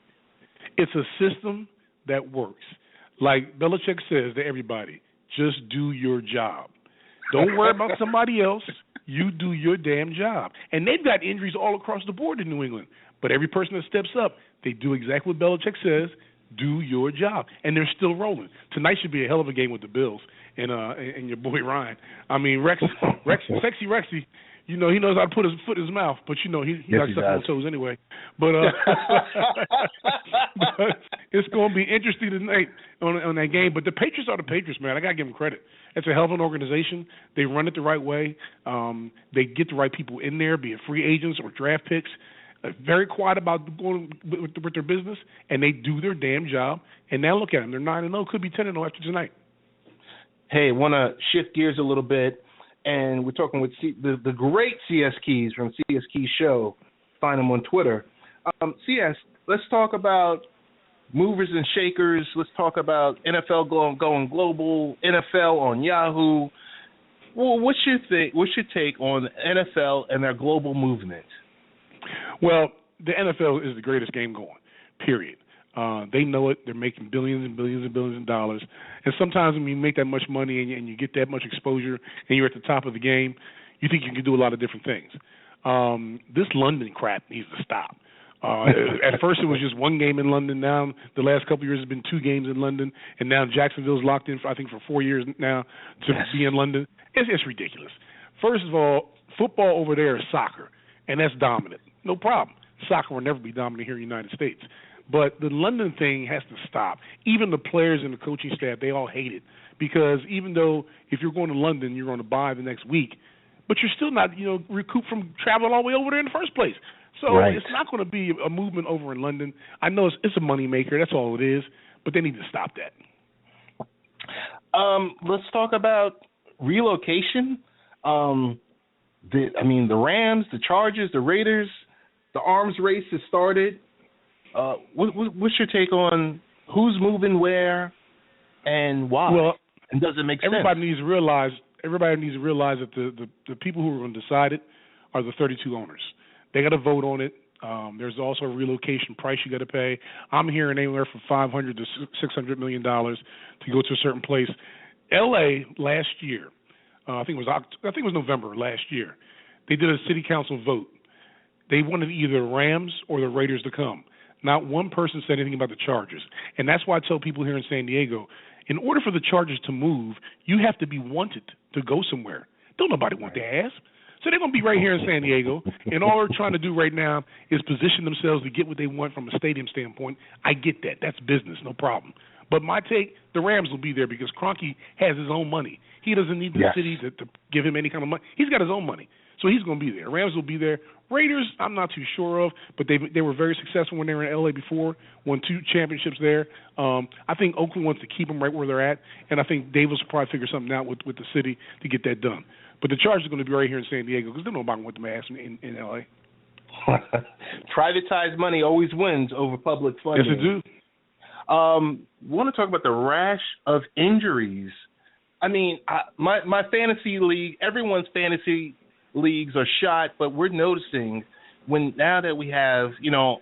Speaker 7: It's a system that works. Like Belichick says to everybody, just do your job. Don't worry about somebody else. you do your damn job. And they've got injuries all across the board in New England. But every person that steps up, they do exactly what Belichick says, do your job. And they're still rolling. Tonight should be a hell of a game with the Bills and your boy Ryan. I mean, Sexy Rexy, he knows how to put his foot in his mouth, but he likes stuff on his toes anyway. But, but it's going to be interesting tonight on that game. But the Patriots are the Patriots, man. I got to give them credit. It's a hell of an organization. They run it the right way. They get the right people in there, be it free agents or draft picks. Very quiet about going with their business, and they do their damn job. And now look at them. They're 9-0, could be 10-0 after tonight.
Speaker 6: Hey, want to shift gears a little bit, and we're talking with the great CS Keys from CS Keys Show. Find him on Twitter. CS, let's talk about movers and shakers. Let's talk about NFL going global, NFL on Yahoo. Well, what's your take on NFL and their global movement?
Speaker 7: Well, the NFL is the greatest game going, period. They know it. They're making billions and billions and billions of dollars. And sometimes when you make that much money and you get that much exposure and you're at the top of the game, you think you can do a lot of different things. This London crap needs to stop. At first it was just one game in London. Now the last couple of years has been 2 games in London. And now Jacksonville's locked in, for 4 years now to be in London. It's ridiculous. First of all, football over there is soccer, and that's dominant. No problem. Soccer will never be dominant here in the United States. But the London thing has to stop. Even the players and the coaching staff, they all hate it. Because even though if you're going to London, you're going to buy the next week, but you're still not, recouped from traveling all the way over there in the first place. So It's not going to be a movement over in London. I know it's a moneymaker. That's all it is. But they need to stop that.
Speaker 6: Let's talk about relocation. The Rams, the Chargers, the Raiders, the arms race has started. What's your take on who's moving where and why? Well, and does it make sense?
Speaker 7: Everybody needs to realize that the people who are going to decide it are the 32 owners. They got to vote on it. There's also a relocation price you got to pay. I'm hearing anywhere from $500 to $600 million to go to a certain place. L.A. last year, I think it was November last year, they did a city council vote. They wanted either the Rams or the Raiders to come. Not one person said anything about the Chargers. And that's why I tell people here in San Diego, in order for the Chargers to move, you have to be wanted to go somewhere. Don't nobody want their ass. So they're going to be right here in San Diego. And all they're trying to do right now is position themselves to get what they want from a stadium standpoint. I get that. That's business, no problem. But my take, the Rams will be there because Kroenke has his own money. He doesn't need the city to give him any kind of money. He's got his own money. So he's going to be there. Rams will be there. Raiders, I'm not too sure of, but they were very successful when they were in L.A. before, won 2 championships there. I think Oakland wants to keep them right where they're at, and I think Davis will probably figure something out with the city to get that done. But the Chargers are going to be right here in San Diego because they don't nobody want them ass in L.A.
Speaker 6: Privatized money always wins over public funding.
Speaker 7: Yes, it do.
Speaker 6: We want to talk about the rash of injuries. I mean, my fantasy league, everyone's fantasy leagues are shot, but we're noticing now that we have,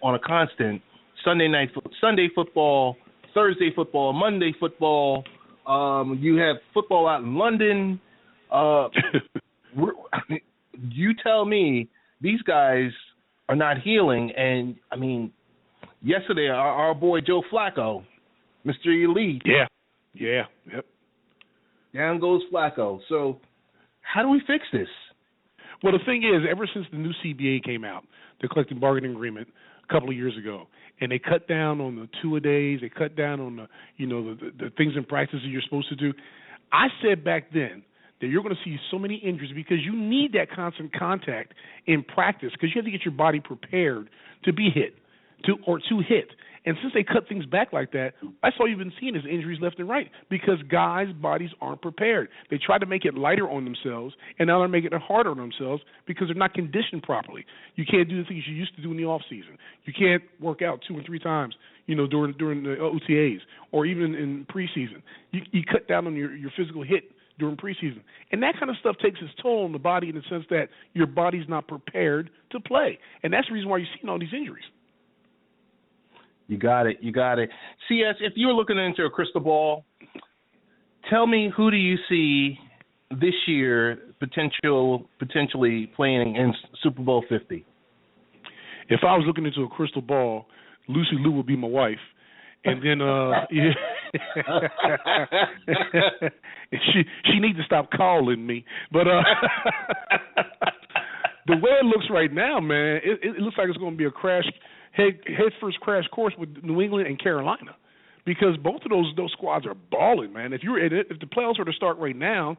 Speaker 6: on a constant Sunday football, Thursday football, Monday football, you have football out in London. You tell me these guys are not healing. And, I mean, yesterday our boy Joe Flacco, Mr. Elite.
Speaker 7: Yeah. Yep.
Speaker 6: Down goes Flacco. So how do we fix this?
Speaker 7: Well, the thing is, ever since the new CBA came out, the collective bargaining agreement a couple of years ago, and they cut down on the 2-a-days, they cut down on the things in practice that you're supposed to do. I said back then that you're going to see so many injuries because you need that constant contact in practice because you have to get your body prepared to be hit, to hit. And since they cut things back like that, that's all you've been seeing is injuries left and right because guys' bodies aren't prepared. They try to make it lighter on themselves, and now they're making it harder on themselves because they're not conditioned properly. You can't do the things you used to do in the off season. You can't work out 2 and 3 times, during the OTAs or even in preseason. You cut down on your physical hit during preseason. And that kind of stuff takes its toll on the body in the sense that your body's not prepared to play. And that's the reason why you're seeing all these injuries.
Speaker 6: You got it. CS, if you're looking into a crystal ball, tell me, who do you see
Speaker 4: this year potentially playing in Super Bowl 50?
Speaker 7: If I was looking into a crystal ball, Lucy Liu would be my wife. And then yeah. she needs to stop calling me. But the way it looks right now, man, it looks like it's going to be a head first crash course with New England and Carolina, because both of those squads are balling, man. If the playoffs were to start right now,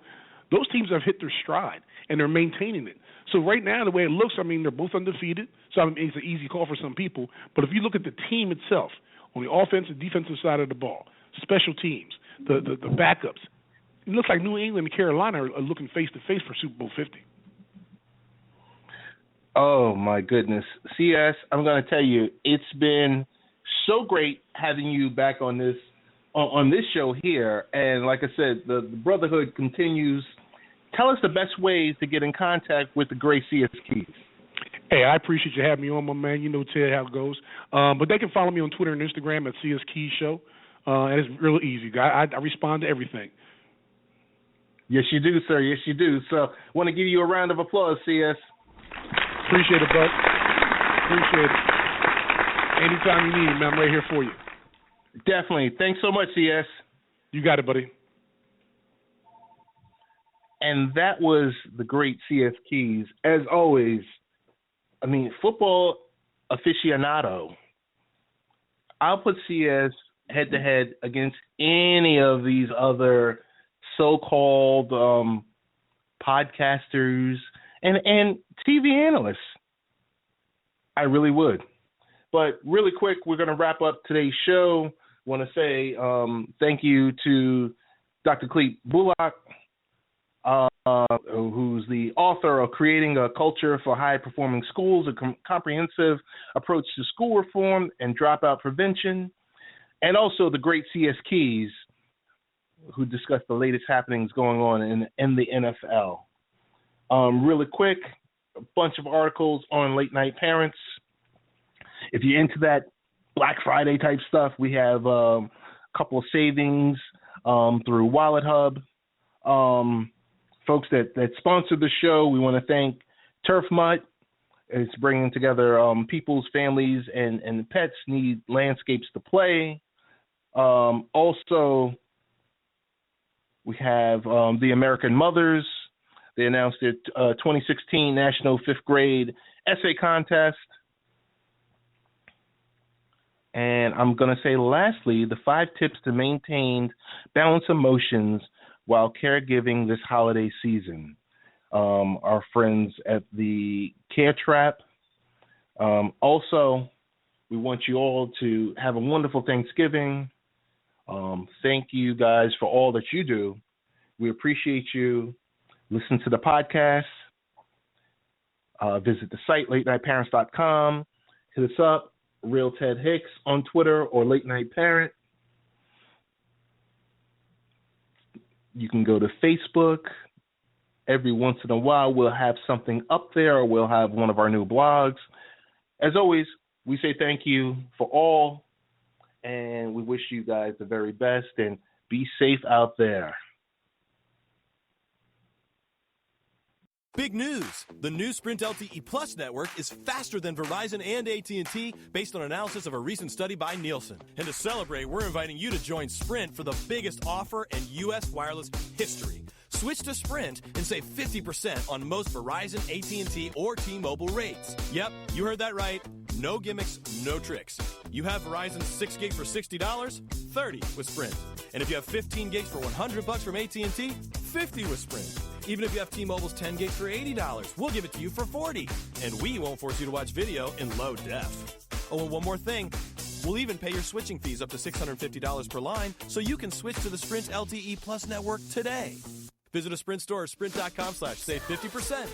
Speaker 7: those teams have hit their stride and they're maintaining it. So right now, the way it looks, I mean, they're both undefeated. So I mean, it's an easy call for some people. But if you look at the team itself, on the offensive and defensive side of the ball, special teams, the backups, it looks like New England and Carolina are looking face-to-face for Super Bowl 50.
Speaker 4: Oh, my goodness. CS, I'm going to tell you, it's been so great having you back on this show here. And like I said, the brotherhood continues. Tell us the best ways to get in contact with the great CS Keys.
Speaker 7: Hey, I appreciate you having me on, my man. You know, Ted, how it goes. But they can follow me on Twitter and Instagram at CS Keys Show. And it's real easy. I respond to everything.
Speaker 4: Yes, you do, sir. Yes, you do. So I want to give you a round of applause, CS.
Speaker 7: Appreciate it, bud. Appreciate it. Anytime you need it, man, I'm right here for you.
Speaker 4: Definitely. Thanks so much, CS.
Speaker 7: You got it, buddy.
Speaker 4: And that was the great CS Keys. As always, I mean, football aficionado. I'll put CS head-to-head against any of these other so-called podcasters and TV analysts. I really would. But really quick, we're going to wrap up today's show. I want to say thank you to Dr. Clete Bulach, who's the author of Creating a Culture for High-Performing Schools, a comprehensive approach to school reform and dropout prevention, and also the great C.S. Keys, who discussed the latest happenings going on in the NFL. Really quick, a bunch of articles on Late Night Parents. If you're into that Black Friday type stuff, we have a couple of savings through Wallet Hub. Folks that sponsor the show, we want to thank Turf Mutt. It's bringing together people's families and pets need landscapes to play. Also, we have the American Mothers. They announced their 2016 National Fifth Grade Essay Contest. And I'm going to say lastly, the 5 tips to maintain balanced emotions while caregiving this holiday season. Our friends at the Care Trap. Also, we want you all to have a wonderful Thanksgiving. Thank you guys for all that you do. We appreciate you. Listen to the podcast. Visit the site, latenightparents.com. Hit us up, Real Ted Hicks on Twitter or Late Night Parent. You can go to Facebook. Every once in a while, we'll have something up there, or we'll have one of our new blogs. As always, we say thank you for all, and we wish you guys the very best, and be safe out there.
Speaker 1: Big news! The new Sprint LTE Plus network is faster than Verizon and AT&T based on analysis of a recent study by Nielsen. And to celebrate, we're inviting you to join Sprint for the biggest offer in U.S. wireless history. Switch to Sprint and save 50% on most Verizon, AT&T, or T-Mobile rates. Yep, you heard that right. No gimmicks, no tricks. You have Verizon's 6 gig for $60, $30 with Sprint. And if you have 15 gigs for $100 from AT&T, $50 with Sprint. Even if you have T-Mobile's 10 gig for $80, we'll give it to you for $40. And we won't force you to watch video in low def. Oh, and one more thing. We'll even pay your switching fees up to $650 per line so you can switch to the Sprint LTE Plus network today. Visit a Sprint store or sprint.com/save 50%.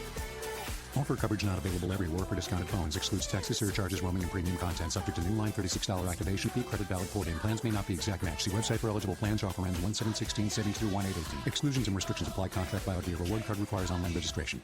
Speaker 2: Offer coverage not available everywhere for discounted phones. Excludes taxes, surcharges, roaming, and premium content. Subject to new line $36 activation fee. Credit valid port in. Plans may not be exact match. See website for eligible plans. Offer ends 1/7/16, savings through 1/8/18. Exclusions and restrictions apply. Contract valid via reward card requires online registration.